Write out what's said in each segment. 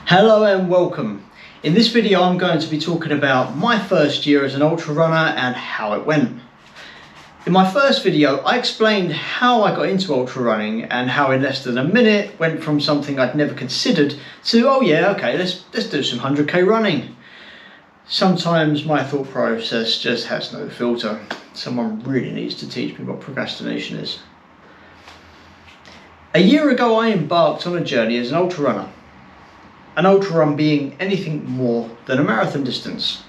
Hello and welcome. In this video I'm going to be talking about my first year as an ultra runner and how it went. In my first video I explained how I got into ultra running and how in less than a minute went from something I'd never considered to, oh yeah, okay, let's do some 100k running. Sometimes my thought process just has no filter. Someone really needs to teach me what procrastination is. A year ago I embarked on a journey as an ultra runner. An ultra run being anything more than a marathon distance.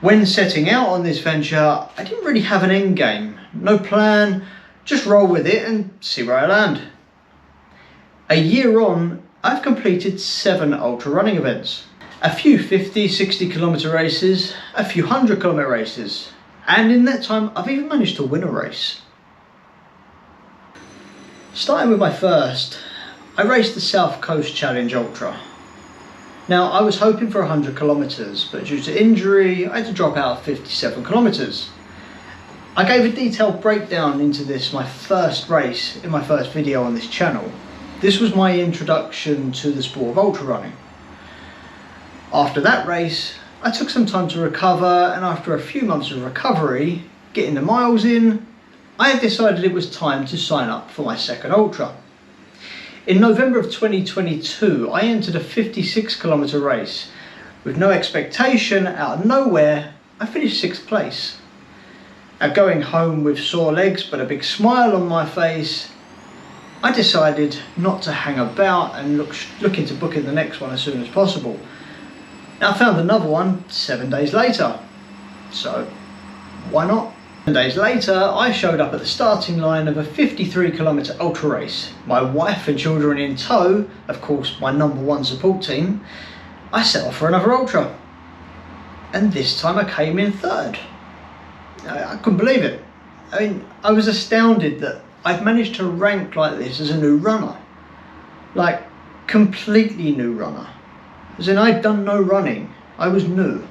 When setting out on this venture, I didn't really have an end game, no plan, just roll with it and see where I land. A year on, I've completed 7 ultra running events, a few 50, 60 kilometre races, a few 100-kilometre races, and in that time I've even managed to win a race. Starting with my first, I raced the South Coast Challenge Ultra. Now I was hoping for 100 kilometres, but due to injury I had to drop out at 57 kilometres. I gave a detailed breakdown into this, my first race, in my first video on this channel. This was my introduction to the sport of ultra running. After that race I took some time to recover, and after a few months of recovery, getting the miles in, I had decided it was time to sign up for my second ultra. In November of 2022, I entered a 56-kilometre race. With no expectation, out of nowhere, I finished 6th place. Now, going home with sore legs but a big smile on my face, I decided not to hang about and look into booking the next one as soon as possible. Now, I found another one 7 days later, so why not? 7 days later, I showed up at the starting line of a 53-kilometre ultra race. My wife and children in tow, of course my #1 support team. I set off for another ultra. And this time I came in 3rd. I couldn't believe it. I mean, I was astounded that I'd managed to rank like this as a new runner. Like, completely new runner. As in, I'd done no running. I was new.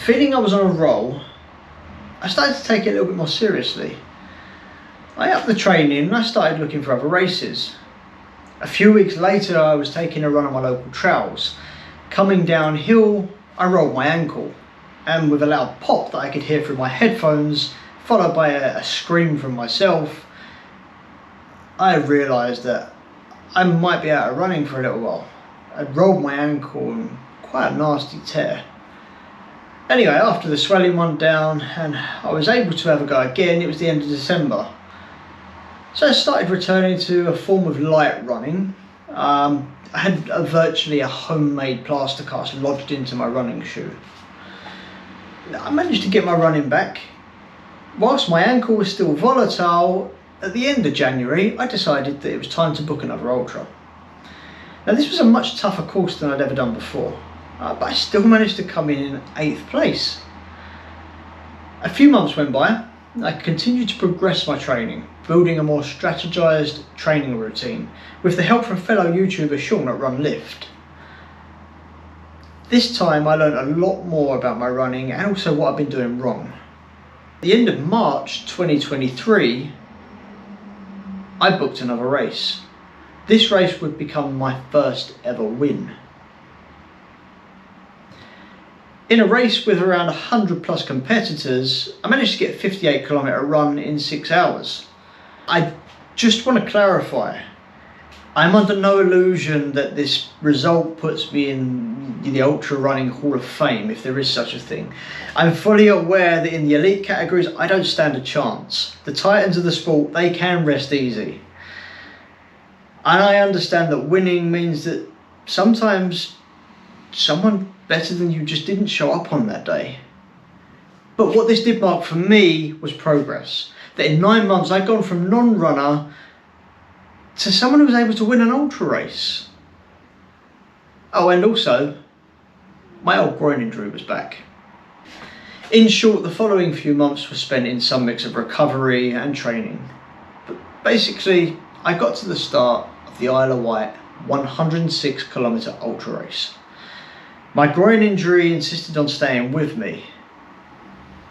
Feeling I was on a roll, I started to take it a little bit more seriously. I upped the training and I started looking for other races. A few weeks later I was taking a run on my local trails. Coming downhill, I rolled my ankle, and with a loud pop that I could hear through my headphones, followed by a scream from myself, I realised that I might be out of running for a little while. I'd rolled my ankle and quite a nasty tear. Anyway, after the swelling went down and I was able to have a go again, it was the end of December. So I started returning to a form of light running. I had virtually a homemade plaster cast lodged into my running shoe. I managed to get my running back. Whilst my ankle was still volatile, at the end of January I decided that it was time to book another ultra. Now this was a much tougher course than I'd ever done before. But I still managed to come in 8th place. A few months went by. I continued to progress my training, building a more strategized training routine with the help from fellow YouTuber Sean at Run Lift. This time I learned a lot more about my running and also what I've been doing wrong. At the end of March 2023, I booked another race. This race would become my first ever win. In a race with around 100 plus competitors, I managed to get a 58-kilometre run in 6 hours. I just want to clarify, I'm under no illusion that this result puts me in the Ultra Running Hall of Fame, if there is such a thing. I'm fully aware that in the elite categories I don't stand a chance. The titans of the sport, they can rest easy. And I understand that winning means that sometimes someone better than you just didn't show up on that day. But what this did mark for me was progress. That in 9 months I'd gone from non-runner to someone who was able to win an ultra race. Oh, and also, my old groin injury was back. In short, the following few months were spent in some mix of recovery and training. But basically, I got to the start of the Isle of Wight 106-kilometre ultra race. My groin injury insisted on staying with me.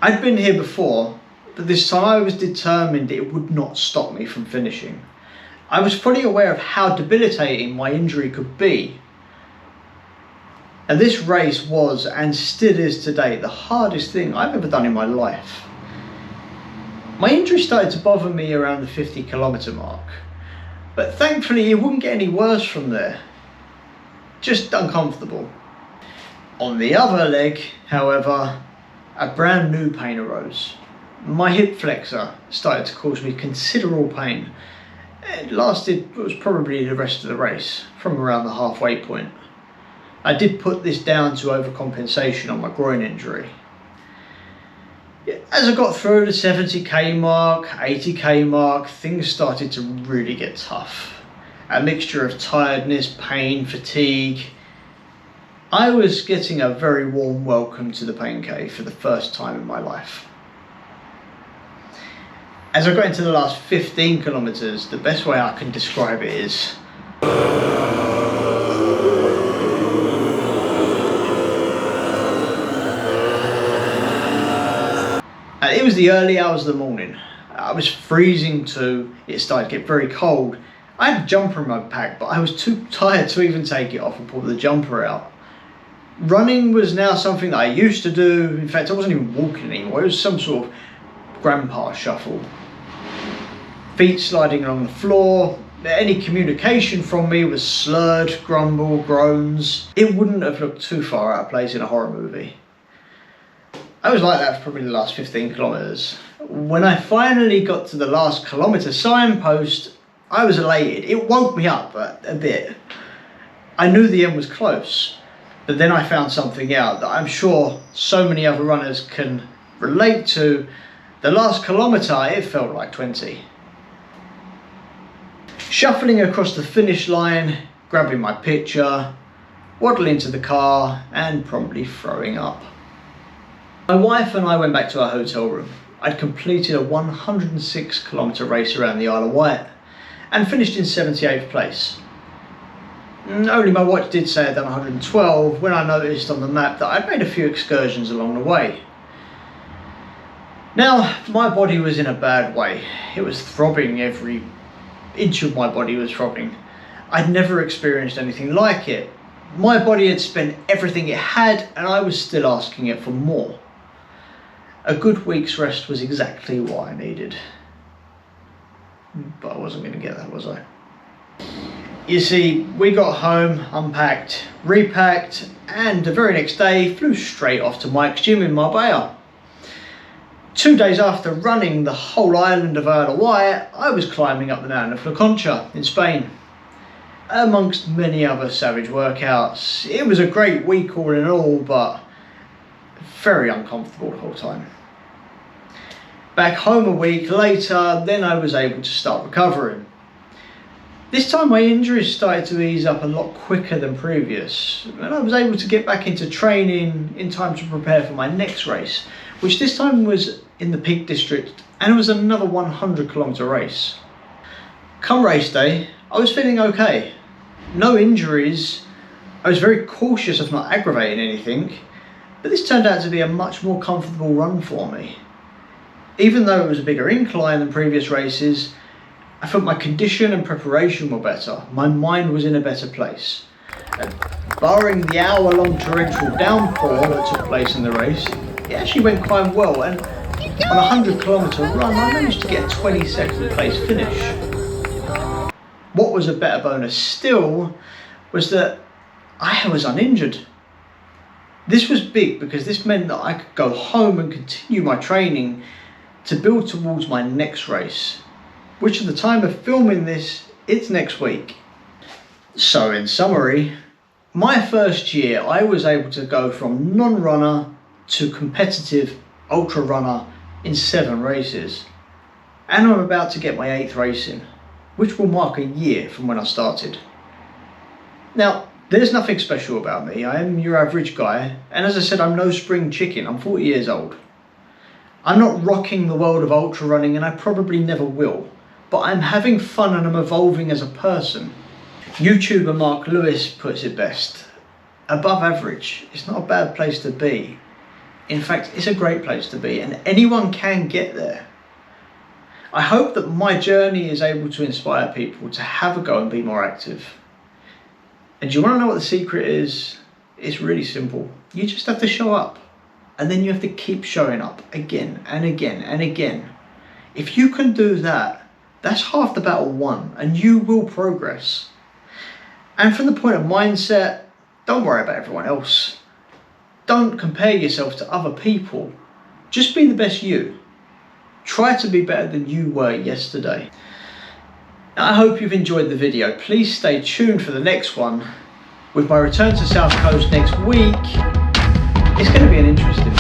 I'd been here before, but this time I was determined it would not stop me from finishing. I was fully aware of how debilitating my injury could be. And this race was, and still is today, the hardest thing I've ever done in my life. My injury started to bother me around the 50-kilometre mark, but thankfully it wouldn't get any worse from there. Just uncomfortable. On the other leg, however, a brand new pain arose. My hip flexor started to cause me considerable pain. It was probably the rest of the race, from around the halfway point. I did put this down to overcompensation on my groin injury. As I got through the 70k mark, 80k mark, things started to really get tough. A mixture of tiredness, pain, fatigue. I was getting a very warm welcome to the pain cave for the first time in my life. As I got into the last 15 kilometres, the best way I can describe it is it was the early hours of the morning. I was freezing too. It started to get very cold. I had a jumper in my pack, but I was too tired to even take it off and pull the jumper out. Running was now something that I used to do. In fact, I wasn't even walking anymore. It was some sort of grandpa shuffle. Feet sliding along the floor. Any communication from me was slurred, grumble, groans. It wouldn't have looked too far out of place in a horror movie. I was like that for probably the last 15 kilometres. When I finally got to the last kilometre signpost, I was elated. It woke me up a bit. I knew the end was close, but then I found something out that I'm sure so many other runners can relate to. The last kilometre, it felt like 20. Shuffling across the finish line, grabbing my picture, waddling to the car, and promptly throwing up. My wife and I went back to our hotel room. I'd completed a 106-kilometre race around the Isle of Wight and finished in 78th place. Only my watch did say I'd done 112 when I noticed on the map that I'd made a few excursions along the way. Now, my body was in a bad way. It was throbbing, every inch of my body was throbbing. I'd never experienced anything like it. My body had spent everything it had and I was still asking it for more. A good week's rest was exactly what I needed. But I wasn't going to get that, was I? You see, we got home, unpacked, repacked, and the very next day flew straight off to Mike's gym in Marbella. 2 days after running the whole island of Isle of Wight, I was climbing up the mountain of La Concha in Spain, amongst many other savage workouts. It was a great week all in all, but very uncomfortable the whole time. Back home a week later, then I was able to start recovering. This time my injuries started to ease up a lot quicker than previous, and I was able to get back into training in time to prepare for my next race, which this time was in the Peak District, and it was another 100-kilometre race. Come race day, I was feeling okay. No injuries. I was very cautious of not aggravating anything, but this turned out to be a much more comfortable run for me. Even though it was a bigger incline than previous races, I felt my condition and preparation were better. My mind was in a better place. And barring the hour-long torrential downpour that took place in the race, it actually went quite well, and on a 100-kilometre run I managed to get a 22nd place finish. What was a better bonus still was that I was uninjured. This was big because this meant that I could go home and continue my training to build towards my next race, which at the time of filming this, it's next week. So in summary, my first year I was able to go from non-runner to competitive ultra runner in 7 races, and I'm about to get my 8th race in, which will mark a year from when I started. Now, there's nothing special about me. I am your average guy, and as I said, I'm no spring chicken. I'm 40 years old. I'm not rocking the world of ultra running, and I probably never will, but I'm having fun and I'm evolving as a person. YouTuber Mark Lewis puts it best: above average, it's not a bad place to be. In fact, it's a great place to be, and anyone can get there. I hope that my journey is able to inspire people to have a go and be more active. And do you want to know what the secret is? It's really simple. You just have to show up. And then you have to keep showing up again and again and again. If you can do that, that's half the battle won, and you will progress. And from the point of mindset, don't worry about everyone else. Don't compare yourself to other people. Just be the best you. Try to be better than you were yesterday. I hope you've enjoyed the video. Please stay tuned for the next one. With my return to South Coast next week, it's going to be an interesting